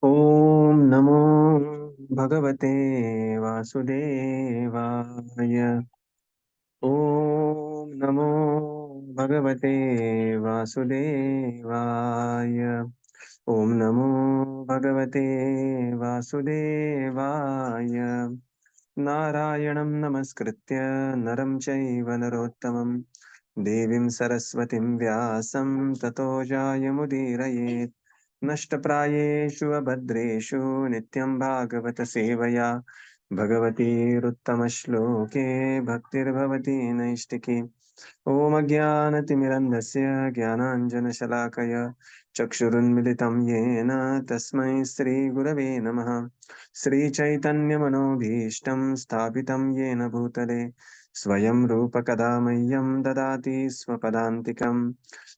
Om Namo Bhagavate Vasudevaya. Om Namo Bhagavate Vasudevaya. Om Namo Bhagavate Vasudevaya. Narayanam Namaskritya Naram Chaiva Narottamam Devim Saraswatim Vyasam Tato Jayamudiraye Nashtaprayeshu Abhadreshu Nityam Bhagavata Sevaya Bhagavati-ruttama-shloke Bhaktir-bhavati Naistiki Om Ajnana-timirandasya Jnananjana-shalakaya Chakshurunmilitam Yena Tasmai Sri Gurave Namaha Sri Chaitanya-manobhishtam Sthapitam Yena Bhutale Swayam Rupa Kadamayyam Dadati Swapadantikam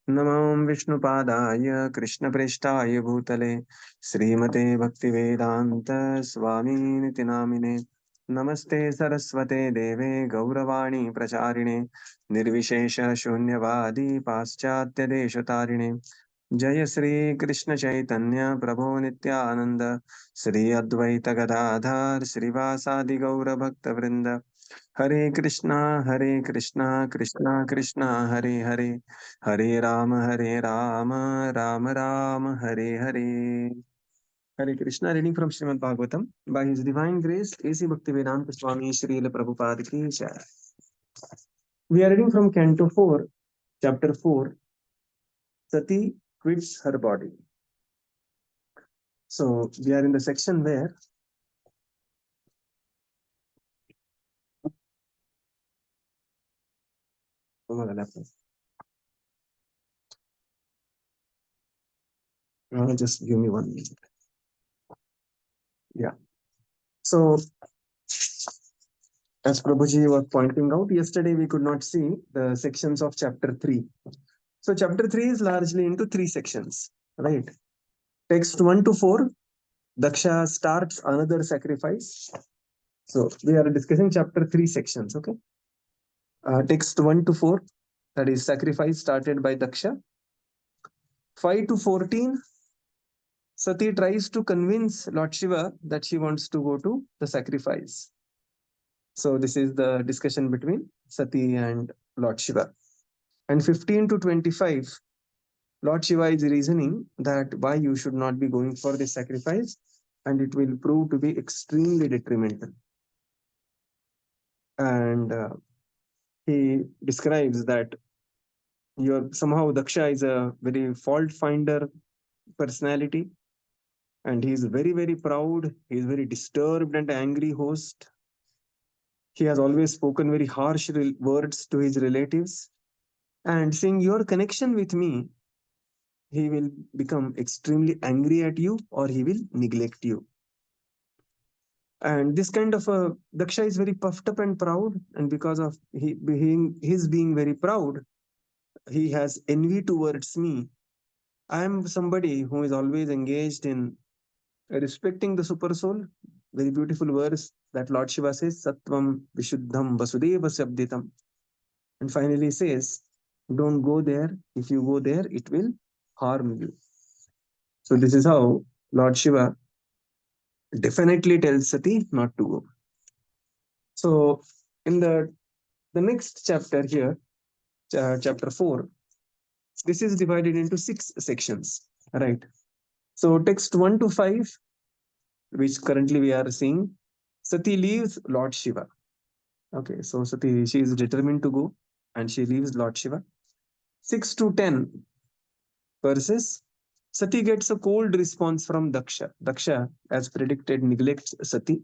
Namam Vishnupadaya Krishna Preshtaya Bhutale Srimate Bhaktivedanta Swami Niti Namine Namaste Saraswate Deve Gauravani Pracharine निर्विशेष शून्यवादी पाश्चात्य देशतारिणे जय श्री कृष्ण चैतन्य प्रभो नित्यानंद श्री अद्वैत गदाधर श्रीवासादि गौर भक्त वृंद हरे Krishna Krishna Krishna Hare Hare Hare Ram Ram Ram Hare Hare Hare Krishna, reading from Śrīmad Bhāgavatam. By His Divine Grace, A.C. Bhaktivedanta Swami Srila Prabhupada Ki Jai. We are reading from Canto 4, Chapter 4, Sati quits her body. So we are in the section where just give me 1 minute. Yeah. So as Prabhuji was pointing out, yesterday we could not see the sections of chapter 3. So chapter 3 is largely into 3 sections, right? Text 1 to 4, Daksha starts another sacrifice. So we are discussing chapter 3 sections, okay? Text 1 to 4, that is sacrifice started by Daksha. 5 to 14, Sati tries to convince Lord Shiva that she wants to go to the sacrifice. So this is the discussion between Sati and Lord Shiva. And 15 to 25, Lord Shiva is reasoning that why you should not be going for this sacrifice, and it will prove to be extremely detrimental. And he describes that somehow Daksha is a very fault finder personality, and he is very, very proud. He is very disturbed and angry host. He has always spoken very harsh words to his relatives. And seeing your connection with me, he will become extremely angry at you or he will neglect you. And this kind of a Daksha is very puffed up and proud. And because of his being very proud, he has envy towards me. I am somebody who is always engaged in respecting the super soul. Very beautiful verse that Lord Shiva says, Sattvam Vishuddham Vasudeva Sabditam. And finally says, don't go there. If you go there, it will harm you. So this is how Lord Shiva definitely tells Sati not to go. So in the next chapter here, chapter 4, this is divided into 6 sections, right? So text 1 to 5, which currently we are seeing, Sati leaves Lord Shiva. Okay, so Sati, she is determined to go and she leaves Lord Shiva. 6 to 10 verses, Sati gets a cold response from Daksha. Daksha, as predicted, neglects Sati.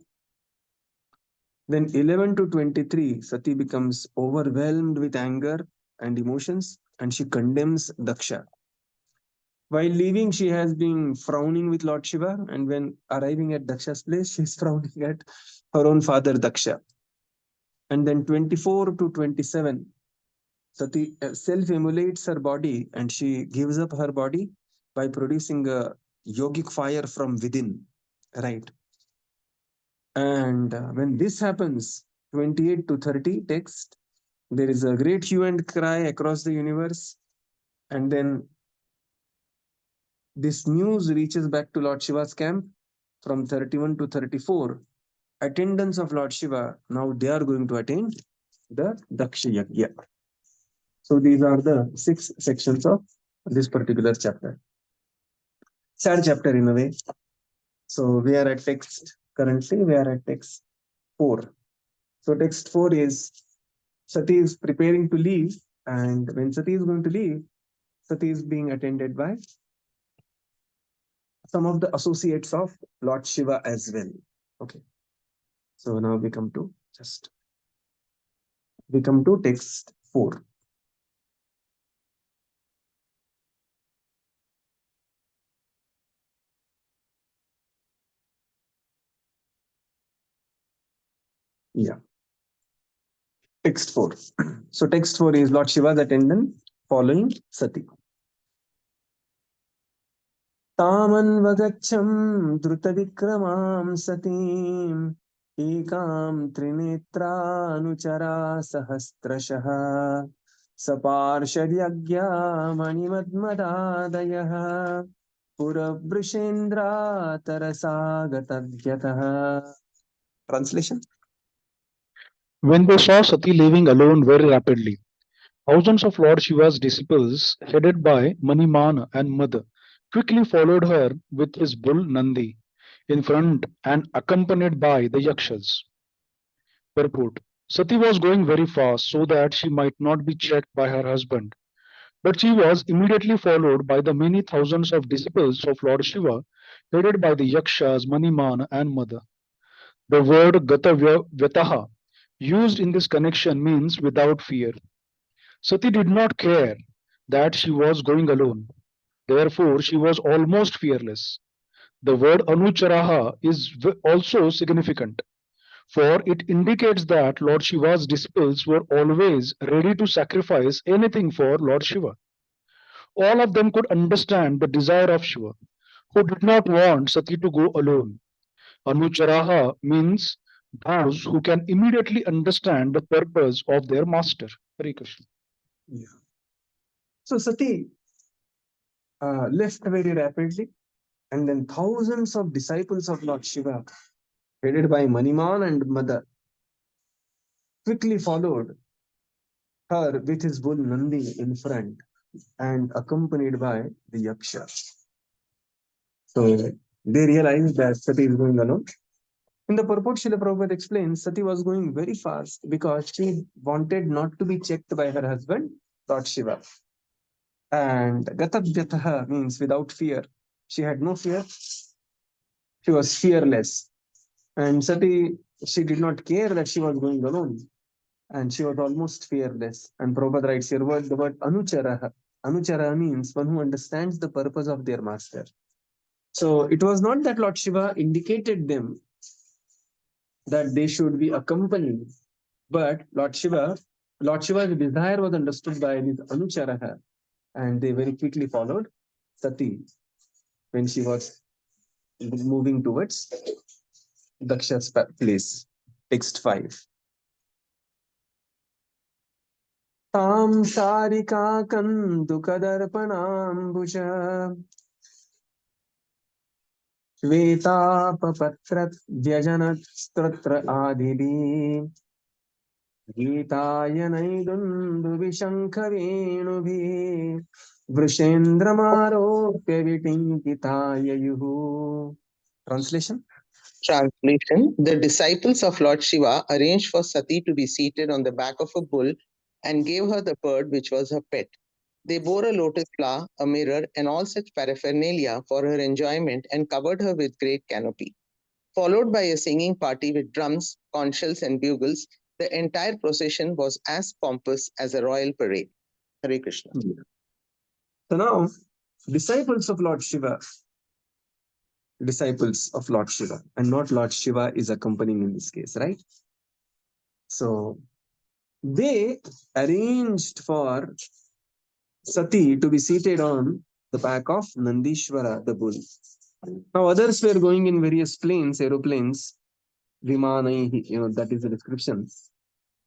Then 11 to 23, Sati becomes overwhelmed with anger and emotions and she condemns Daksha. While leaving, she has been frowning with Lord Shiva, and when arriving at Daksha's place, she is frowning at her own father Daksha. And then 24 to 27, Sati self-immolates her body and she gives up her body by producing a yogic fire from within, right? And when this happens, 28 to 30 text, there is a great hue and cry across the universe. And then This news reaches back to Lord Shiva's camp from 31 to 34. Attendants of Lord Shiva, now they are going to attend the Daksha Yajna. So these are the 6 sections of this particular chapter. Sad chapter in a way. So we are at text, currently we are at text 4. So text 4 is Sati is preparing to leave, and when Sati is going to leave, Sati is being attended by some of the associates of Lord Shiva as well. Okay. So now we come to text 4. Yeah. Text 4. So text 4 is Lord Shiva's attendant following Sati. तामन्वगच्छं द्रुतविक्रमां सतीम् एकां त्रिनेत्रानुचरा सहस्रशः सपार्षद्यज्ञा मणिमद्मदादयः पुरवृषेन्द्रा तरसा गतव्यतः. Translation. When they saw Sati leaving alone very rapidly, thousands of Lord Shiva's disciples, headed by Manimana and Mada, quickly followed her with his bull Nandi in front and accompanied by the Yakshas. Purport. Sati was going very fast so that she might not be checked by her husband, but she was immediately followed by the many thousands of disciples of Lord Shiva, headed by the Yakshas, Manimana and Mada. The word Gatavyataha used in this connection means without fear. Sati did not care that she was going alone. Therefore, she was almost fearless. The word Anucharaha is also significant, for it indicates that Lord Shiva's disciples were always ready to sacrifice anything for Lord Shiva. All of them could understand the desire of Shiva, who did not want Sati to go alone. Anucharaha means those who can immediately understand the purpose of their master. Hare Krishna. Yeah. So Sati left very rapidly, and then thousands of disciples of Lord Shiva, headed by Maniman and Mada, quickly followed her with his bull Nandi in front and accompanied by the Yaksha. So they realized that Sati is going alone. In the purport, Srila Prabhupada explains Sati was going very fast because she wanted not to be checked by her husband, Lord Shiva. And Gatavyataha means without fear. She had no fear. She was fearless. And Sati, she did not care that she was going alone. And she was almost fearless. And Prabhupada writes here the word Anucharaha. Anuchara means one who understands the purpose of their master. So it was not that Lord Shiva indicated them that they should be accompanied, but Lord Shiva's desire was understood by this Anucharaha, and they very quickly followed Sati when she was moving towards Daksha's place. Text 5. तां शारिकाकन्दुकदर्पणाम्बुज श्वेतापपत्रव्यजनस्तत्र आदिभिः गीतायनैदुन्दुविशङ्खवेणुभिः वृषेन्द्रमारोप्य विटिङ्किताययुः. Translation. Translation. The disciples of Lord Shiva arranged for Sati to be seated on the back of a bull and gave her the bird which was her pet. They bore a lotus flower, a mirror, and all such paraphernalia for her enjoyment and covered her with great canopy. Followed by a singing party with drums, conch shells, and bugles, the entire procession was as pompous as a royal parade. Hare Krishna. So now, disciples of Lord Shiva, and not Lord Shiva is accompanying in this case, right? So they arranged for Sati to be seated on the back of Nandishvara, the bull. Now others were going in various planes, aeroplanes, Vimanai, that is the description.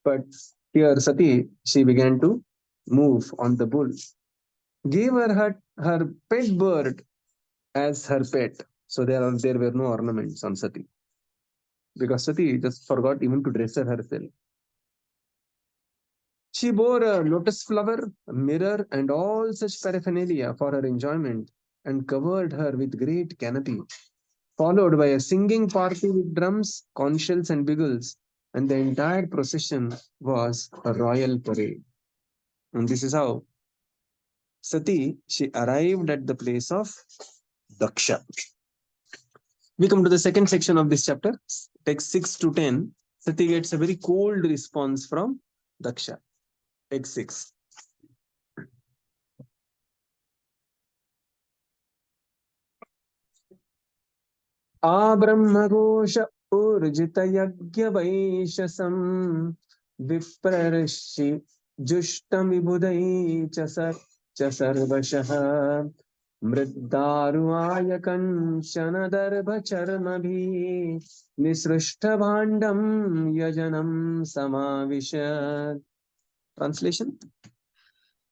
But here Sati, she began to move on the bull. Gave her pet bird as her pet. So there were no ornaments on Sati because Sati just forgot even to dress her herself. She bore a lotus flower, a mirror, and all such paraphernalia for her enjoyment, and covered her with great canopy, followed by a singing party with drums, conch shells, and bugles, and the entire procession was a royal parade. And this is how Sati she arrived at the place of Daksha. We come to the second section of this chapter, text 6 to 10. Sati gets a very cold response from Daksha. Text 6. आब्रह्मघोष ऊर्जितयज्ञवैशसं विप्रर्षि जुष्टमिबुधै च सर्वशः मृद्दारुआय कञ्चनदर्भचर्मभिः निसृष्टभाण्डं यजनं समाविशत्. Translation.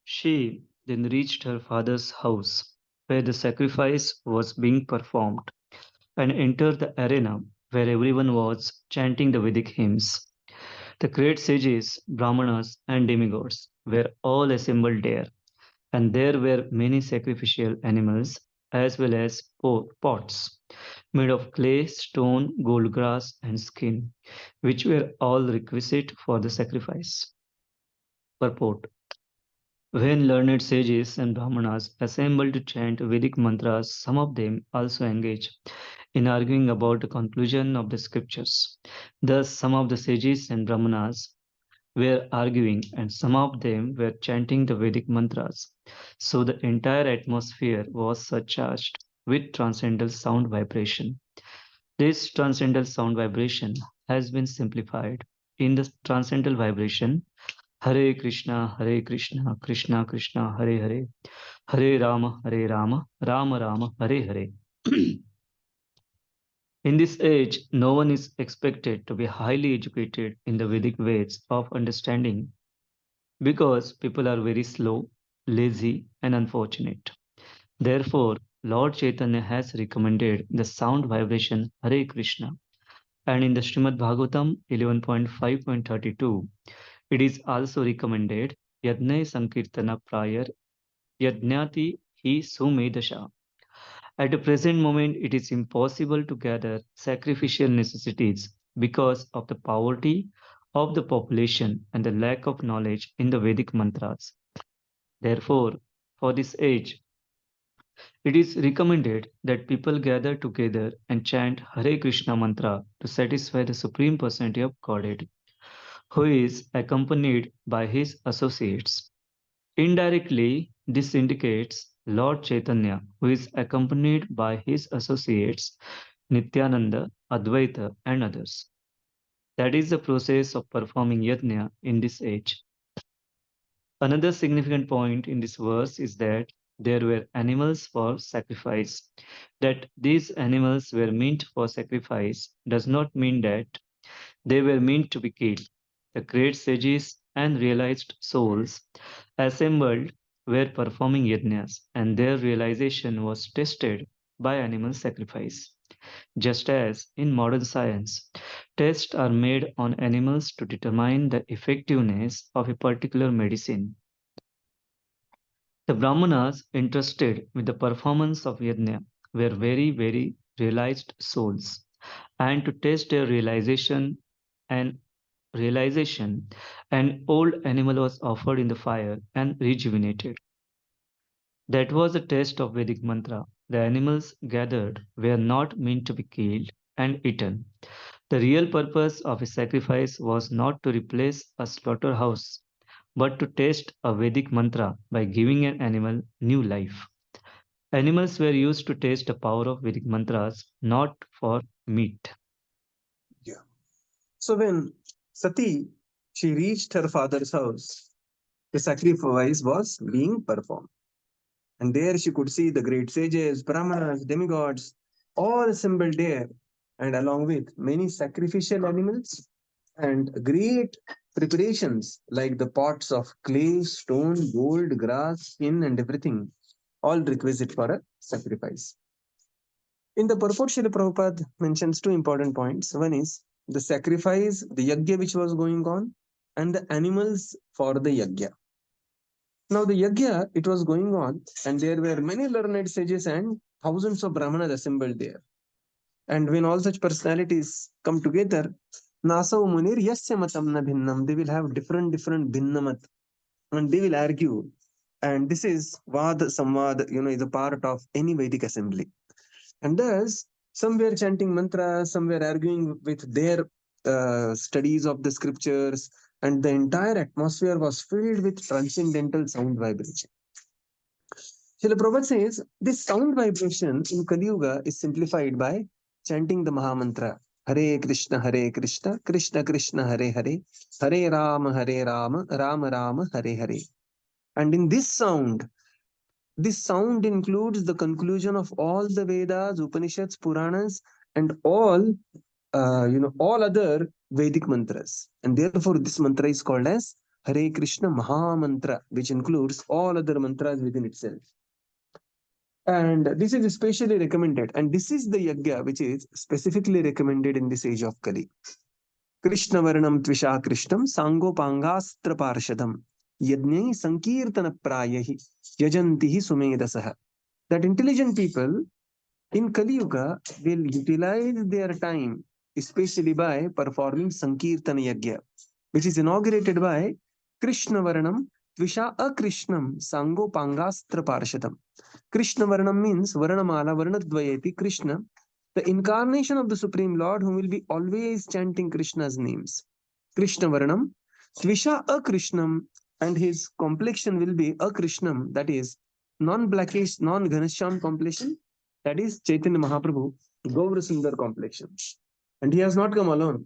She then reached her father's house, where the sacrifice was being performed, and entered the arena where everyone was chanting the Vedic hymns. The great sages, Brahmanas, and demigods were all assembled there, and there were many sacrificial animals as well as pots made of clay, stone, gold grass, and skin, which were all requisite for the sacrifice. Purport. When learned sages and Brahmanas assembled to chant Vedic mantras, some of them also engaged in arguing about the conclusion of the scriptures. Thus, some of the sages and Brahmanas were arguing, and some of them were chanting the Vedic mantras. So the entire atmosphere was surcharged with transcendental sound vibration. This transcendental sound vibration has been simplified in the transcendental vibration Hare Krishna, Krishna Krishna, Hare Hare, Hare Rama, Rama Rama, Hare Hare. In this age, no one is expected to be highly educated in the Vedic ways of understanding because people are very slow, lazy, and unfortunate. Therefore, Lord Chaitanya has recommended the sound vibration Hare Krishna, and in the Śrīmad-Bhāgavatam 11.5.32, it is also recommended Yajna Sankirtana Prayar Yajnati Hi Sumedasha. At the present moment, it is impossible to gather sacrificial necessities because of the poverty of the population and the lack of knowledge in the Vedic mantras. Therefore, for this age, it is recommended that people gather together and chant Hare Krishna mantra to satisfy the Supreme Personality of Godhead, who is accompanied by his associates. Indirectly, this indicates Lord Chaitanya, who is accompanied by his associates Nityananda, Advaita, and others. That is the process of performing yajna in this age. Another significant point in this verse is that there were animals for sacrifice. That these animals were meant for sacrifice does not mean that they were meant to be killed. The great sages and realized souls assembled were performing yajnas, and their realization was tested by animal sacrifice. Just as in modern science, tests are made on animals to determine the effectiveness of a particular medicine. The Brahmanas interested with the performance of yajna were very realized souls, and to test their and realization, an old animal was offered in the fire and rejuvenated. That was the test of Vedic mantra. The animals gathered were not meant to be killed and eaten. The real purpose of a sacrifice was not to replace a slaughterhouse, but to test a Vedic mantra by giving an animal new life. Animals were used to test the power of Vedic mantras, not for meat. Yeah. So when Sati she reached her father's house, the sacrifice was being performed. And there she could see the great sages, brahmanas, demigods, all assembled there, and along with many sacrificial animals and great preparations like the pots of clay, stone, gold, grass, skin, and everything, all requisite for a sacrifice. In the purport, Srila Prabhupada mentions two important points. One is the sacrifice, the yajna which was going on, and the animals for the yajna. Now, the yajna, it was going on, and there were many learned sages and thousands of brahmanas assembled there. And when all such personalities come together, Nasau Munir Yasya Matam na Bhinnam, they will have different Bhinnamat, and they will argue. And this is Vad Samvad, is a part of any Vedic assembly. And thus, some were chanting mantras, some were arguing with their studies of the scriptures, and the entire atmosphere was filled with transcendental sound vibration. Srila Prabhupada says this sound vibration in Kali Yuga is simplified by chanting the Mahamantra Hare Krishna, Krishna Krishna, Hare Hare, Hare Rama, Rama Rama, Hare Hare. And in this sound includes the conclusion of all the Vedas, Upanishads, Puranas, and all other Vedic mantras. And therefore, this mantra is called as Hare Krishna Maha Mantra, which includes all other mantras within itself. And this is especially recommended. And this is the yajna which is specifically recommended in this age of Kali. Krishna Varnam Tvisha Krishnam Sango Pangastra Parshadam Yajnai Sankirtana Prayahi Yajantihi Sumedasaha. That intelligent people in Kali Yuga will utilize their time, especially by performing Sankirtana Yajna, which is inaugurated by Krishna Varnam Tvisha Akrishnam Sango Pangastra Parshadam. Krishna Varnam means Varnamala Varnadvayati Krishna, the incarnation of the Supreme Lord who will be always chanting Krishna's names. Krishna Varnam, Tvisha Akrishnam, and his complexion will be Akrishnam, that is non-blackish, non-Ghanasham complexion, that is Chaitanya Mahaprabhu, Gaura Sundar complexion. And he has not come alone.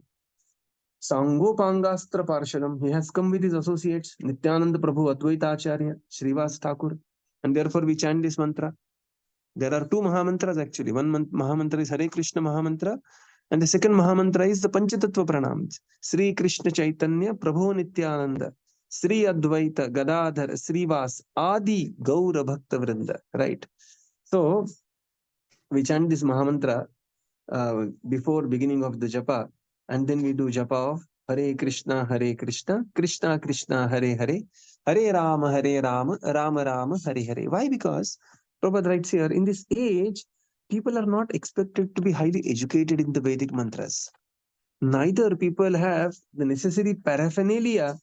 Sangopangastra Parshadam, he has come with his associates, Nityananda Prabhu, Advaita Acharya, Srivas Thakur, and therefore we chant this mantra. There are two Mahamantras actually. One Mahamantra is Hare Krishna Mahamantra, and the second Mahamantra is the Panchatattva Pranams. Sri Krishna Chaitanya Prabhu Nityananda, Sri Advaita Gadadhar Srivas Adi Gaura Bhakta Vrinda. Right. So we chant this Mahamantra before beginning of the japa, and then we do japa of Hare Krishna, Krishna Krishna, Hare Hare, Hare Rama, Rama Rama, Hare Hare. Why? Because Prabhupada writes here, in this age, people are not expected to be highly educated in the Vedic mantras. Neither people have the necessary paraphernalia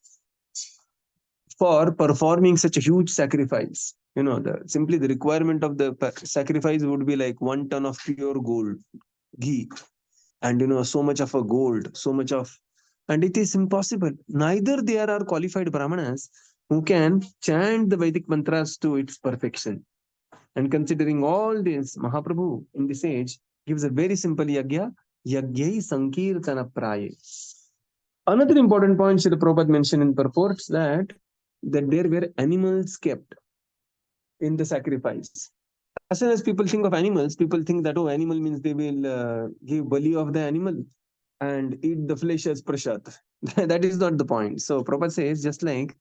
for performing such a huge sacrifice. Simply the requirement of the sacrifice would be like 1 ton of pure gold, ghee, and so much of a gold, and it is impossible. Neither there are qualified brahmanas who can chant the Vedic mantras to its perfection. And considering all this, Mahaprabhu in this age gives a very simple yajna, Yagyai Sankirtana Praya. Another important point Srila Prabhupada mentioned in purports that there were animals kept in the sacrifice. As soon as people think of animals, people think that, oh, animal means they will give bali of the animal and eat the flesh as prasad. That is not the point. So Prabhupada says, just like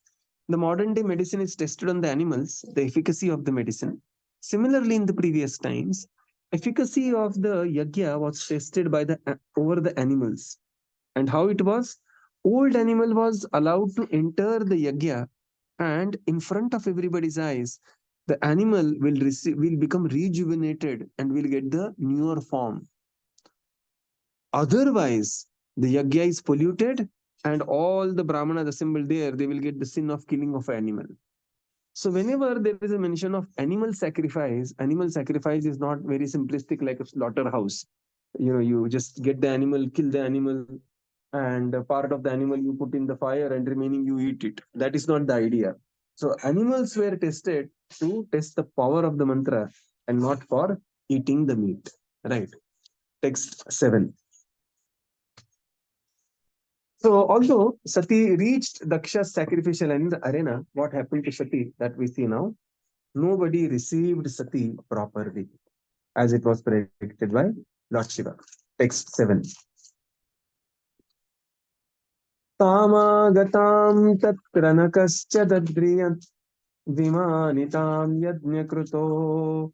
the modern day medicine is tested on the animals, the efficacy of the medicine. Similarly, in the previous times, efficacy of the yajna was tested by over the animals. And how it was? Old animal was allowed to enter the yajna, and in front of everybody's eyes, the animal will become rejuvenated and will get the newer form. Otherwise, the yajna is polluted, and all the brahmanas assembled there, they will get the sin of killing of an animal. So whenever there is a mention of animal sacrifice is not very simplistic like a slaughterhouse. You just get the animal, kill the animal, and a part of the animal you put in the fire and remaining you eat it. That is not the idea. So animals were tested to test the power of the mantra and not for eating the meat. Right. Text 7. So although Sati reached Daksha's sacrificial in the arena, what happened to Sati that we see now? Nobody received Sati properly, as it was predicted by Lord Śiva. Text 7. Tamagatam tatranakascha dadriyat vimanitam yajñakruto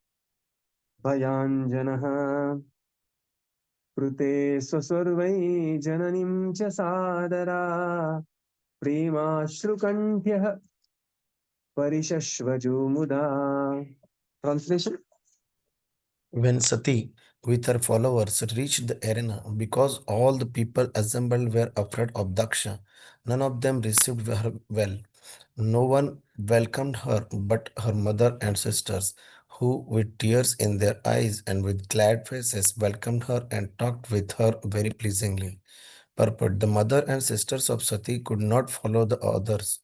भयाञ्जनः कृते स्वसुर्वै जननीं च सादरा प्रेमाश्रुकण्ठ्यः परिशश्वजो मुदा. Translation. When Sati, with her followers, reached the arena, because all the people assembled were afraid of Daksha, none of them received her well. No one welcomed her but her mother and sisters, who, with tears in their eyes and with glad faces, welcomed her and talked with her very pleasingly. Purport: the mother and sisters of Sati could not follow the others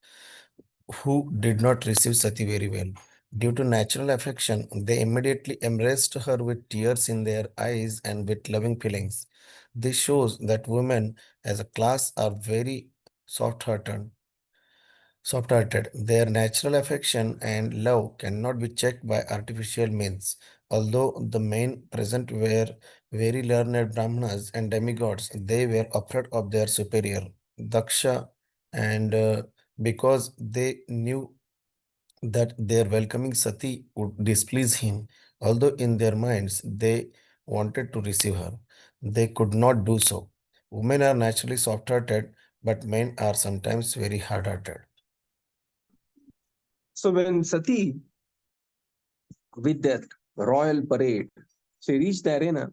who did not receive Sati very well. Due to natural affection, they immediately embraced her with tears in their eyes and with loving feelings. This shows that women as a class are very soft-hearted. Soft-hearted. Their natural affection and love cannot be checked by artificial means. Although the men present were very learned Brahmanas and demigods, they were afraid of their superior, Daksha, and because they knew that their welcoming Sati would displease him, although in their minds they wanted to receive her. They could not do so. Women are naturally soft hearted, but men are sometimes very hard hearted. So when Sati, with that royal parade, she reached the arena,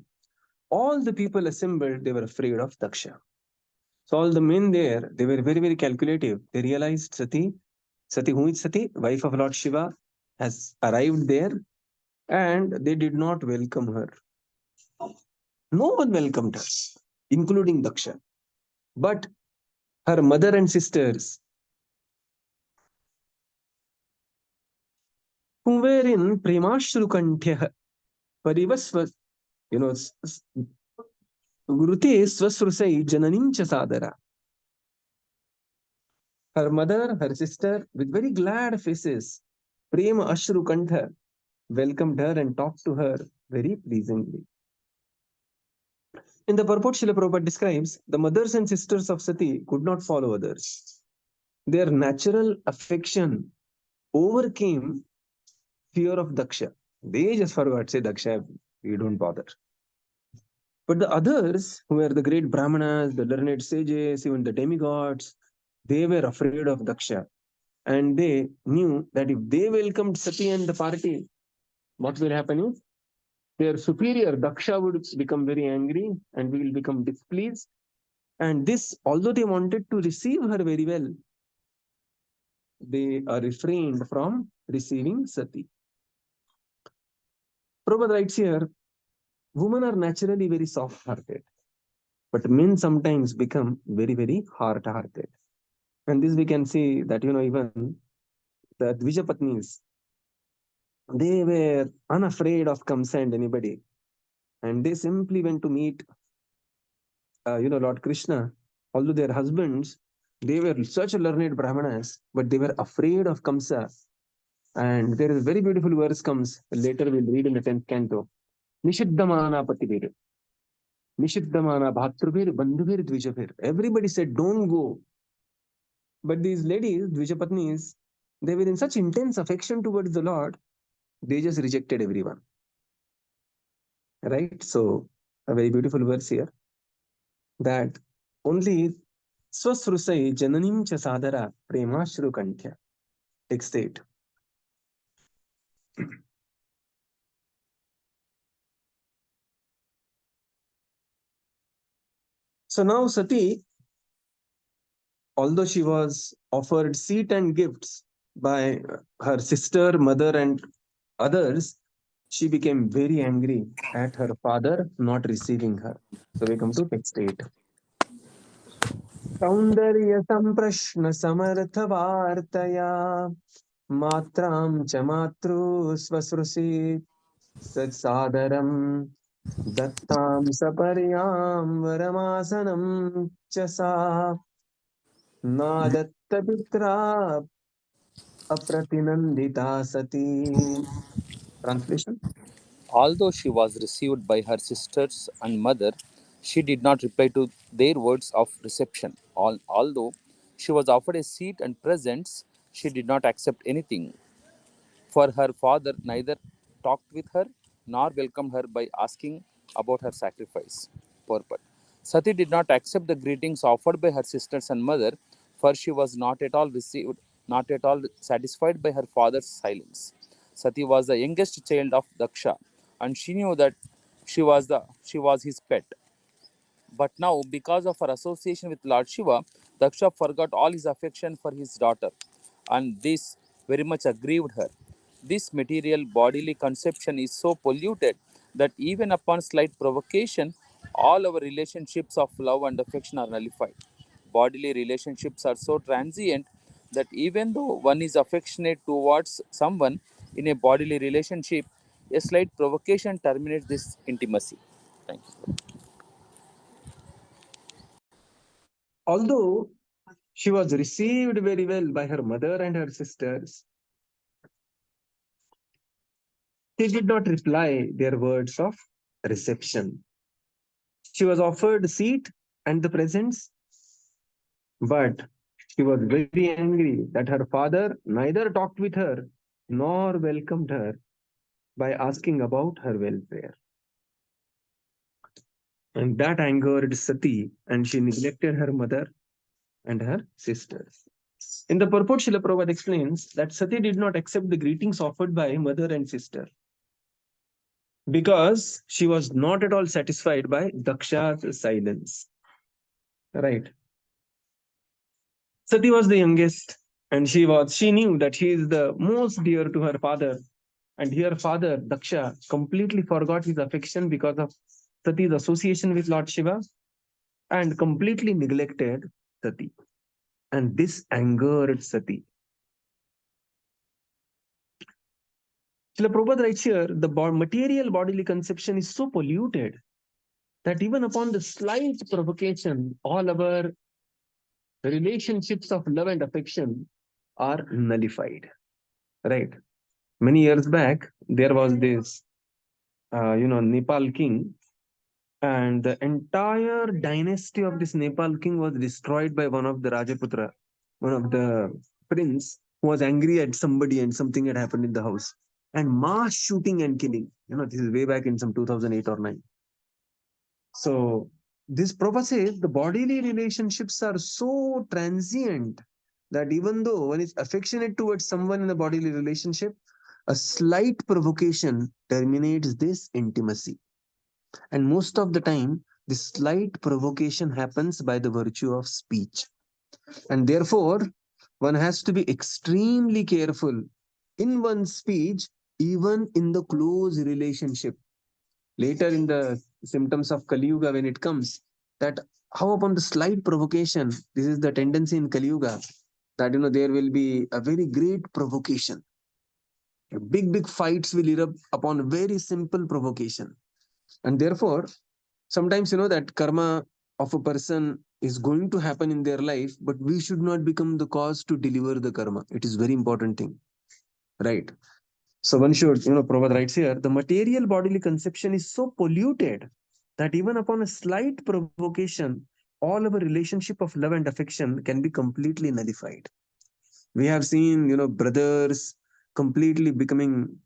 all the people assembled, they were afraid of Daksha. So all the men there, they were very, very calculative. They realized Sati, who is Sati, wife of Lord Shiva, has arrived there, and they did not welcome her. No one welcomed her, including Daksha. But her mother and sisters, who were in Premashrukantyah, Parivasva, you know, Gurute Swasrusai Jananim cha Sadara. Her mother, her sister, with very glad faces, Prema Ashrukantha, welcomed her and talked to her very pleasingly. In the purport, Srila Prabhupada describes the mothers and sisters of Sati could not follow others. Their natural affection overcame fear of Daksha. They just forgot, say, Daksha, you don't bother. But the others, who were the great Brahmanas, the learned sages, even the demigods, they were afraid of Daksha. And they knew that if they welcomed Sati and the party, what will happen is their superior, Daksha, would become very angry and will become displeased. And this, although they wanted to receive her very well, they are refrained from receiving Sati. Prabhupada writes here, women are naturally very soft-hearted, but men sometimes become very, very hard-hearted. And this we can see that, even the Dvijapatnis, they were unafraid of Kamsa and anybody. And they simply went to meet, Lord Krishna. Although their husbands, they were such a learned Brahmanas, but they were afraid of Kamsa. And there is a very beautiful verse comes later, we'll read in the 10th canto. Nishiddhamana pativir, Nishiddhamana bhatrubhir, bandhubhir, dvijabhir. Everybody said, don't go. But these ladies, Dvijapatnis, they were in such intense affection towards the Lord, they just rejected everyone. Right? So, a very beautiful verse here that only Swasrusai Jananim cha sadara premashru kantya. Text 8. So now Sati, although she was offered seat and gifts by her sister, mother, and others, she became very angry at her father not receiving her. So we come to text 8. सौन्दर्य सम्प्रश्न समर्थ वार्तया मात्रां च मातृ स्वसृषि सत्सादरं दत्तां सपर्यां वरमासनं च सा नादत्तपित्रा अप्रतिनन्दिता सती. Translation. Although she was received by her sisters and mother, she did not reply to their words of reception. Although she was offered a seat and presents, she did not accept anything. For her father neither talked with her nor welcomed her by asking about her sacrifice. Purport. Sati did not accept the greetings offered by her sisters and mother, for she was not at all satisfied by her father's silence. Sati was the youngest child of Daksha, and she knew that she was his pet. But now, because of her association with Lord Shiva, Daksha forgot all his affection for his daughter, and this very much aggrieved her. This material bodily conception is so polluted that even upon slight provocation, all our relationships of love and affection are nullified. Bodily relationships are so transient that even though one is affectionate towards someone in a bodily relationship, a slight provocation terminates this intimacy. Thank you. Although she was received very well by her mother and her sisters, she did not reply their words of reception. She was offered a seat and the presents, but she was very angry that her father neither talked with her nor welcomed her by asking about her welfare. And that angered Sati, and she neglected her mother and her sisters. In the purport, Srila Prabhupada explains that Sati did not accept the greetings offered by mother and sister because she was not at all satisfied by Daksha's silence. Right. Sati was the youngest, and she knew that she is the most dear to her father. And her father, Daksha, completely forgot his affection because of Sati's association with Lord Shiva and completely neglected Sati. And this angered Sati. Srila Prabhupada writes here, the material bodily conception is so polluted that even upon the slight provocation, all our relationships of love and affection are nullified. Right. Many years back, there was this, Nepal king, and the entire dynasty of this Nepal king was destroyed by one of the Rajaputra, one of the prince who was angry at somebody and something had happened in the house. And mass shooting and killing. This is way back in some 2008 or 9. So this Prabhupada says the bodily relationships are so transient that even though one is affectionate towards someone in a bodily relationship, a slight provocation terminates this intimacy. And most of the time, this slight provocation happens by the virtue of speech. And therefore, one has to be extremely careful in one's speech, even in the close relationship. Later in the symptoms of Kali Yuga, when it comes, that how upon the slight provocation, this is the tendency in Kali Yuga, that there will be a very great provocation. Big fights will erupt upon very simple provocation. And therefore, sometimes that karma of a person is going to happen in their life, but we should not become the cause to deliver the karma. It is very important thing. Right. So one should, Prabhupada writes here, the material bodily conception is so polluted that even upon a slight provocation, all our relationship of love and affection can be completely nullified. We have seen, brothers completely becoming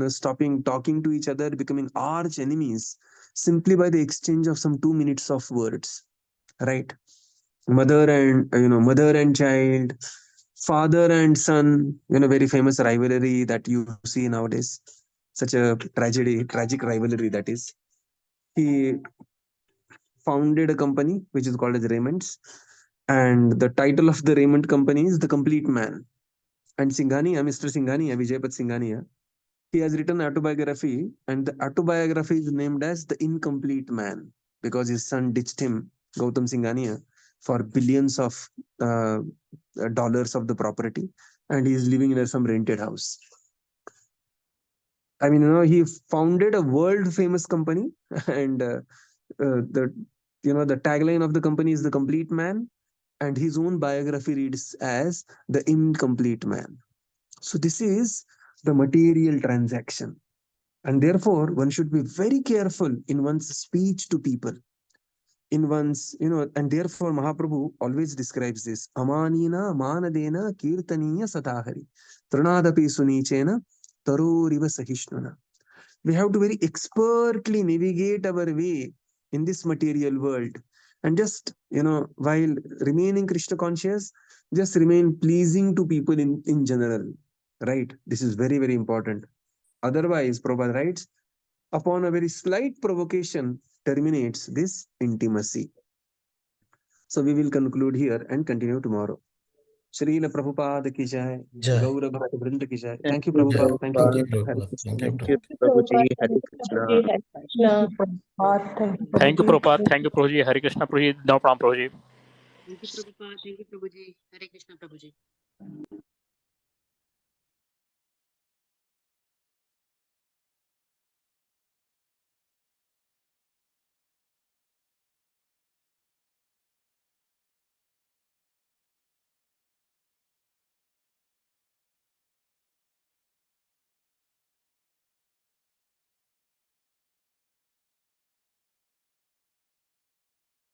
stopping talking to each other, becoming arch enemies simply by the exchange of some 2 minutes of words. Right. Mother and child, father and son, very famous rivalry that you see nowadays. Such a tragic rivalry that is. He founded a company which is called as Raymond's, and the title of the Raymond company is The Complete Man. And Singhania, Mr. Singhania, Vijaypat Singhania, he has written autobiography, and the autobiography is named as The Incomplete Man because his son ditched him, Gautam Singhania, for billions of uh, dollars of the property, and he is living in some rented house. I mean, he founded a world famous company, and the the tagline of the company is The Complete Man, and his own biography reads as The Incomplete Man. So this is the material transaction. And therefore, one should be very careful in one's speech to people. In one's, and therefore Mahaprabhu always describes this. Amanina manadena kirtaniya satahari. Tranadapi sunichena taroriva sahishnuna. We have to very expertly navigate our way in this material world, and just, while remaining Krishna conscious, just remain pleasing to people in general, right? This is very, very important. Otherwise, Prabhupada writes, upon a very slight provocation terminates this intimacy. So we will conclude here and continue tomorrow. Srila Prabhupada ki jai, Jai. Gaura Bhakta Vrinda ki jai. Thank you, Prabhupada. Thank Thank you. you, Hare Prabhupada. Krishna. Thank you, Thank you, Prabhupada. Prabhuji. Hare Krishna. Thank you, Prabhupada. Thank you, Prabhuji. Hare Krishna, Prabhuji. No problem, Prabhuji. Thank you, Prabhupada. Thank you, Prabhuji. Hare Krishna, Prabhuji.